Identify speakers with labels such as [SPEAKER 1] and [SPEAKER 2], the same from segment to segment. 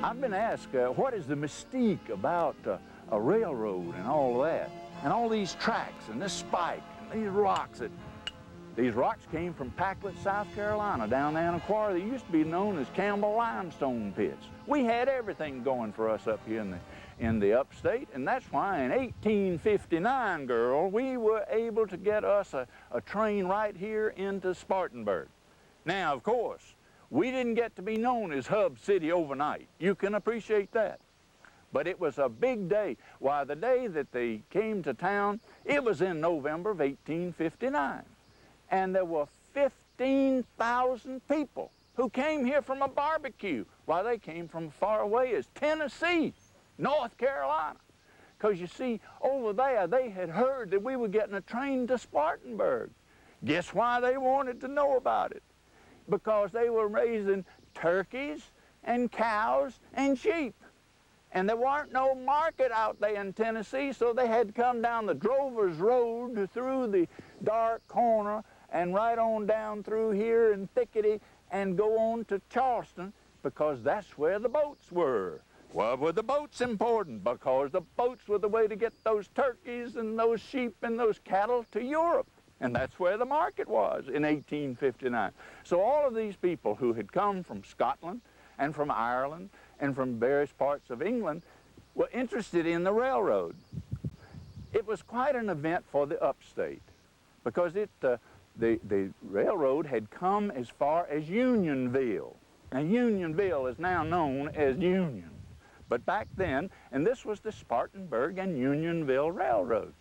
[SPEAKER 1] I've been asked, what is the mystique about a railroad and all that? And all these tracks and this spike and these rocks. These rocks came from Packlet, South Carolina, down there in a quarry that used to be known as Campbell limestone pits. We had everything going for us up here in the upstate, and that's why in 1859, girl, we were able to get us a train right here into Spartanburg. Now, of course, we didn't get to be known as Hub City overnight. You can appreciate that. But it was a big day. Why, the day that they came to town, it was in November of 1859. And there were 15,000 people who came here from a barbecue. Why, they came from far away as Tennessee, North Carolina. Because you see, over there, they had heard that we were getting a train to Spartanburg. Guess why they wanted to know about it? Because they were raising turkeys and cows and sheep. And there weren't no market out there in Tennessee, so they had to come down the Drover's Road through the dark corner and right on down through here in Thickety and go on to Charleston, because that's where the boats were. Why were the boats important? Because the boats were the way to get those turkeys and those sheep and those cattle to Europe. And that's where the market was in 1859. So all of these people who had come from Scotland and from Ireland and from various parts of England were interested in the railroad. It was quite an event for the upstate, because the railroad had come as far as Unionville. Now, Unionville is now known as Union. But back then, and this was the Spartanburg and Unionville Railroad,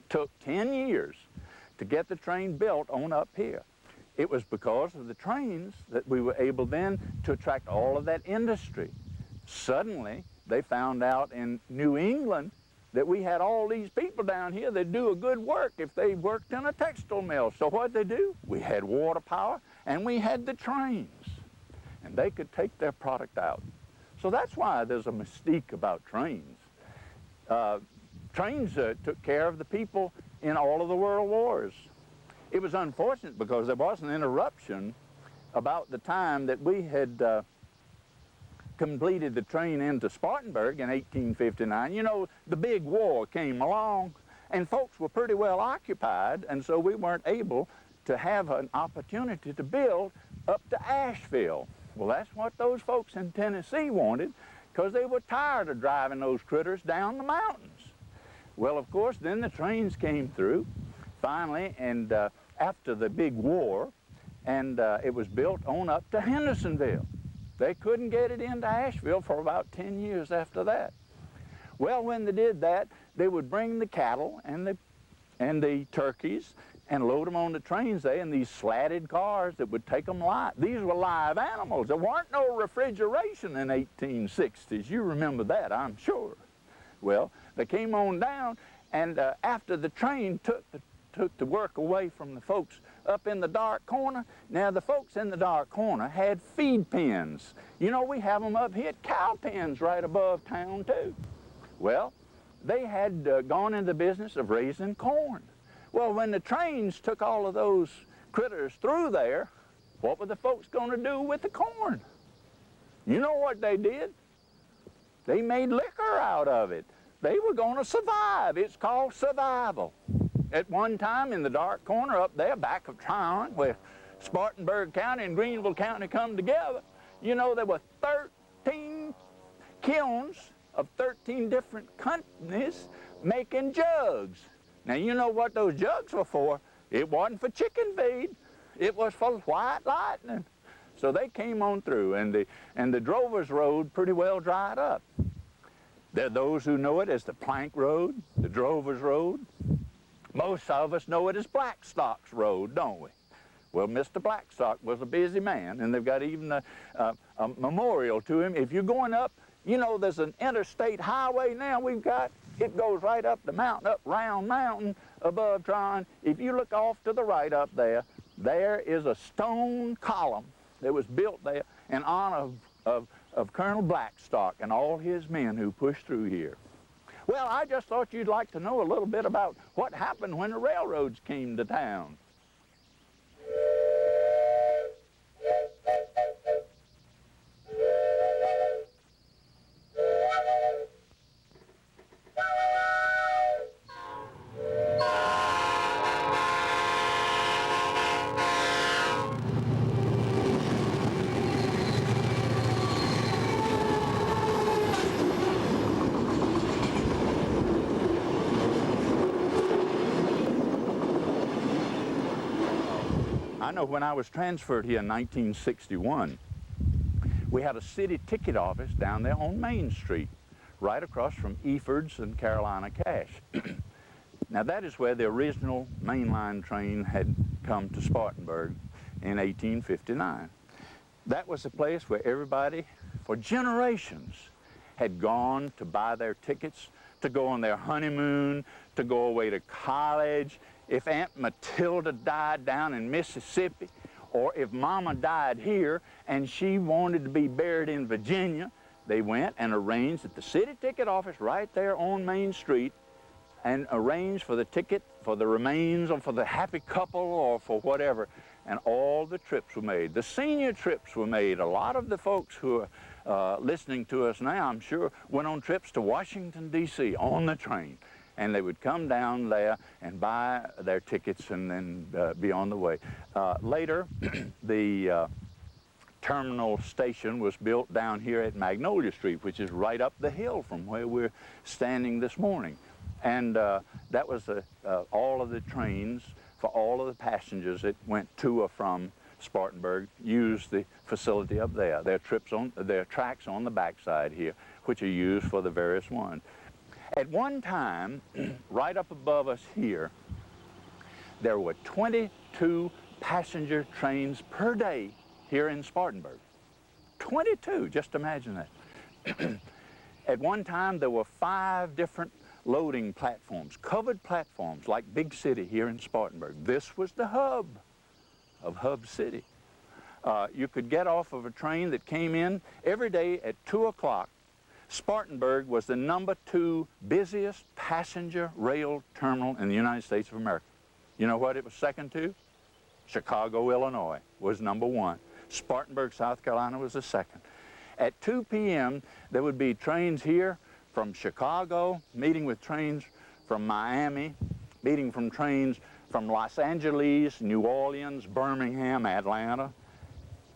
[SPEAKER 1] took 10 years to get the train built on up here. It was because of the trains that we were able then to attract all of that industry. Suddenly, they found out in New England that we had all these people down here that do a good work if they worked in a textile mill. So what'd they do? We had water power and we had the trains, and they could take their product out. So that's why there's a mystique about trains. Trains took care of the people in all of the world wars. It was unfortunate because there was an interruption about the time that we had completed the train into Spartanburg in 1859. You know, the big war came along and folks were pretty well occupied, and so we weren't able to have an opportunity to build up to Asheville. Well, that's what those folks in Tennessee wanted, because they were tired of driving those critters down the mountains. Well, of course, then the trains came through finally, and after the big war, and it was built on up to Hendersonville. They couldn't get it into Asheville for about 10 years after that. Well, when they did that, they would bring the cattle and the turkeys and load them on the trains there in these slatted cars that would take them live. These were live animals. There weren't no refrigeration in 1860s. You remember that, I'm sure. Well, they came on down, and after the train took the work away from the folks up in the dark corner, now the folks in the dark corner had feed pens. You know, we have them up here at cow pens right above town too. Well, they had gone into the business of raising corn. Well, when the trains took all of those critters through there, what were the folks going to do with the corn? You know what they did? They made liquor out of it. They were going to survive. It's called survival. At one time in the dark corner up there back of town where Spartanburg County and Greenville County come together, you know, there were 13 kilns of 13 different companies making jugs. Now, you know what those jugs were for? It wasn't for chicken feed. It was for white lightning. So they came on through, and the Drover's Road pretty well dried up. There are those who know it as the Plank Road, the Drover's Road. Most of us know it as Blackstock's Road, don't we? Well, Mr. Blackstock was a busy man, and they've got even a memorial to him. If you're going up, you know, there's an interstate highway now we've got. It goes right up the mountain, up Round Mountain above Tryon. If you look off to the right up there, there is a stone column that was built there in honor of Colonel Blackstock and all his men who pushed through here. Well, I just thought you'd like to know a little bit about what happened when the railroads came to town. know when I was transferred here in 1961, we had a city ticket office down there on Main Street, right across from Eford's and Carolina Cash. Now that is where the original mainline train had come to Spartanburg in 1859. That was a place where everybody, for generations, had gone to buy their tickets, to go on their honeymoon, to go away to college. If Aunt Matilda died down in Mississippi, or if Mama died here and she wanted to be buried in Virginia, they went and arranged at the city ticket office right there on Main Street and arranged for the ticket for the remains or for the happy couple or for whatever. And all the trips were made. The senior trips were made. A lot of the folks who are listening to us now, I'm sure, went on trips to Washington, D.C. on the train. And they would come down there and buy their tickets and then be on the way. Later, the terminal station was built down here at Magnolia Street, which is right up the hill from where we're standing this morning. And that was all of the trains for all of the passengers that went to or from Spartanburg used the facility up there. There are tracks on the backside here, which are used for the various ones. At one time, right up above us here, there were 22 passenger trains per day here in Spartanburg. 22, just imagine that. At one time, there were 5 different loading platforms, covered platforms like Big City here in Spartanburg. This was the hub of Hub City. You could get off of a train that came in every day at 2 o'clock. Spartanburg was the #2 busiest passenger rail terminal in the United States of America. You know what it was second to? Chicago, Illinois was #1. Spartanburg, South Carolina was the second. At 2 p.m., there would be trains here from Chicago, meeting with trains from Miami, meeting from trains from Los Angeles, New Orleans, Birmingham, Atlanta,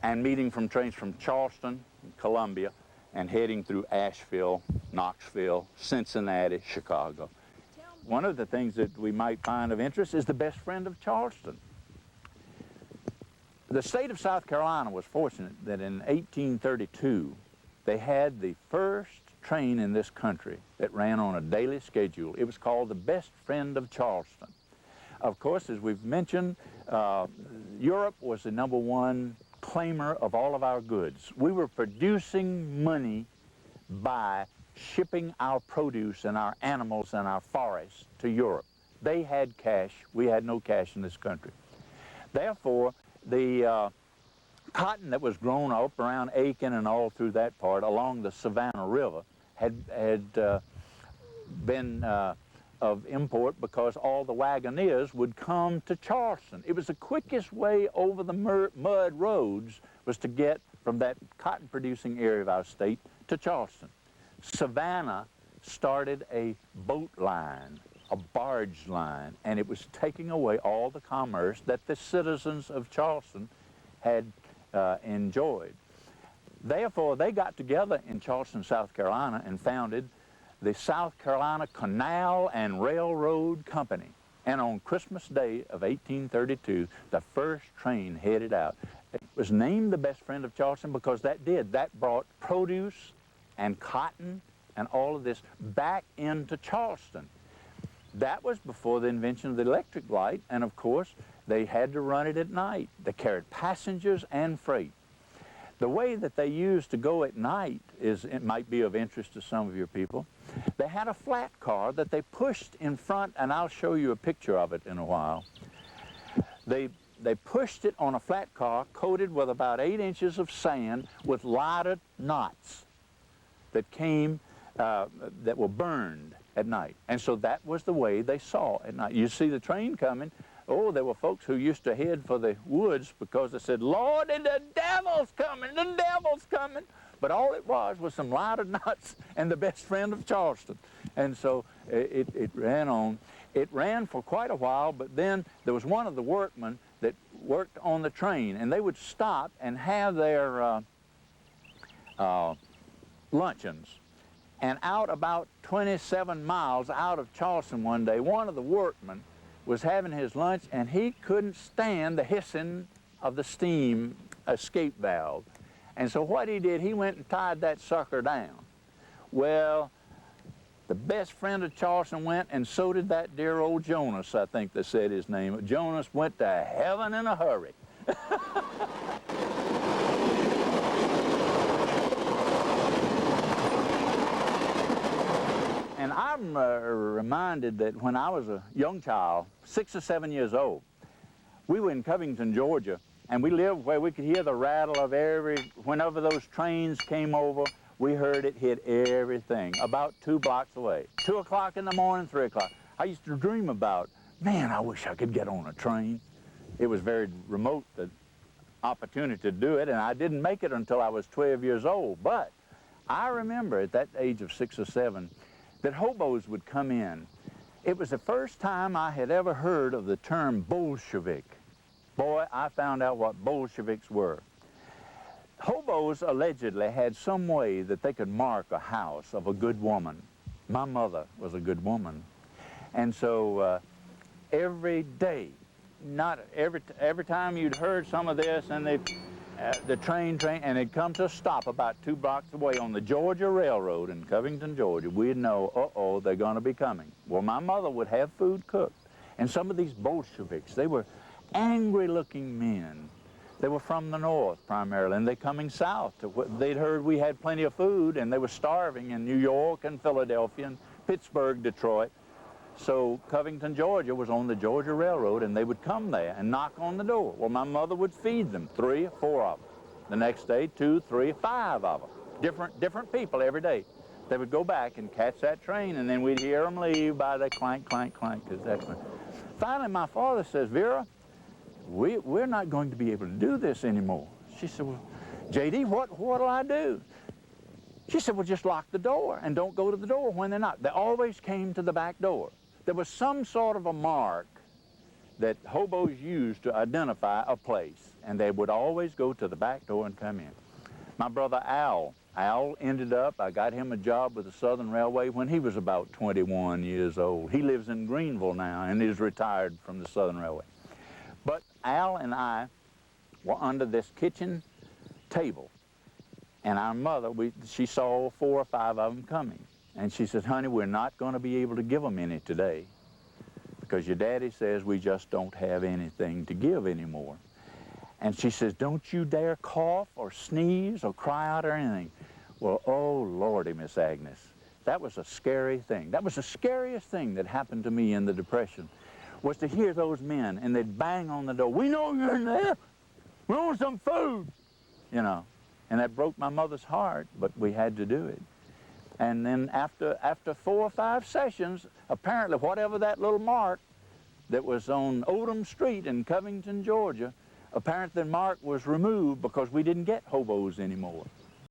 [SPEAKER 1] and meeting from trains from Charleston, Columbia, and heading through Asheville, Knoxville, Cincinnati, Chicago. One of the things that we might find of interest is the best friend of Charleston. The state of South Carolina was fortunate that in 1832, they had the first train in this country that ran on a daily schedule. It was called the Best Friend of Charleston. Of course, as we've mentioned, Europe was the #1 claimer of all of our goods. We were producing money by shipping our produce and our animals and our forests to Europe. They had cash. We had no cash in this country. Therefore, the cotton that was grown up around Aiken and all through that part along the Savannah River had been of import because all the wagoners would come to Charleston. It was the quickest way over the mud roads was to get from that cotton-producing area of our state to Charleston. Savannah started a boat line, a barge line, and it was taking away all the commerce that the citizens of Charleston had enjoyed. Therefore, they got together in Charleston, South Carolina, and founded the South Carolina Canal and Railroad Company. And on Christmas Day of 1832, the first train headed out. It was named the Best Friend of Charleston because that brought produce and cotton and all of this back into Charleston. That was before the invention of the electric light, and of course, they had to run it at night. They carried passengers and freight. The way that they used to go at night it might be of interest to some of your people. They had a flat car that they pushed in front, and I'll show you a picture of it in a while. They pushed it on a flat car coated with about 8 inches of sand with lighted knots that came, that were burned at night. And so that was the way they saw at night. You see the train coming. Oh, there were folks who used to head for the woods because they said, "Lord, the devil's coming, the devil's coming." But all it was some lighted knots and the Best Friend of Charleston. And so it ran on. It ran for quite a while, but then there was one of the workmen that worked on the train, and they would stop and have their luncheons. And out about 27 miles out of Charleston one day, one of the workmen was having his lunch, and he couldn't stand the hissing of the steam escape valve. And so what he did, he went and tied that sucker down. Well, the best friend of Charleston went, and so did that dear old Jonas, I think they said his name. Jonas went to heaven in a hurry. And I'm reminded that when I was a young child, 6 or 7 years old, we were in Covington, Georgia, and we lived where we could hear the rattle of whenever those trains came over, we heard it hit everything, about 2 blocks away. 2 o'clock in the morning, 3 o'clock. I used to dream about, man, I wish I could get on a train. It was very remote, the opportunity to do it, and I didn't make it until I was 12 years old. But I remember at that age of 6 or 7 that hobos would come in. It was the first time I had ever heard of the term Bolshevik. Boy, I found out what Bolsheviks were. Hobos allegedly had some way that they could mark a house of a good woman. My mother was a good woman. And so every day, not every time you'd heard some of this, and the train, and it'd come to a stop about 2 blocks away on the Georgia Railroad in Covington, Georgia, we'd know, uh-oh, they're going to be coming. Well, my mother would have food cooked. And some of these Bolsheviks, they were angry-looking men. They were from the north, primarily, and they're coming south. They'd heard we had plenty of food, and they were starving in New York and Philadelphia and Pittsburgh, Detroit. So Covington, Georgia was on the Georgia Railroad, and they would come there and knock on the door. Well, my mother would feed them, 3 or 4 of them. The next day, 2, 3, 5 of them. Different people every day. They would go back and catch that train, and then we'd hear them leave by the clank, clank, clank. Finally, my father says, Vera, we're not going to be able to do this anymore. She said, well, J.D., what'll I do? She said, well, just lock the door and don't go to the door when they're not. They always came to the back door. There was some sort of a mark that hobos used to identify a place, and they would always go to the back door and come in. My brother Al ended up, I got him a job with the Southern Railway when he was about 21 years old. He lives in Greenville now and is retired from the Southern Railway. But Al and I were under this kitchen table, and our mother, she saw 4 or 5 of them coming. And she said, honey, we're not going to be able to give them any today because your daddy says we just don't have anything to give anymore. And she says, don't you dare cough or sneeze or cry out or anything. Well, oh, Lordy, Miss Agnes, that was a scary thing. That was the scariest thing that happened to me in the Depression, was to hear those men, and they'd bang on the door. We know you're in there. We want some food, you know. And that broke my mother's heart, but we had to do it. And then after 4 or 5 sessions, apparently whatever that little mark that was on Odom Street in Covington, Georgia, apparently the mark was removed because we didn't get hobos anymore.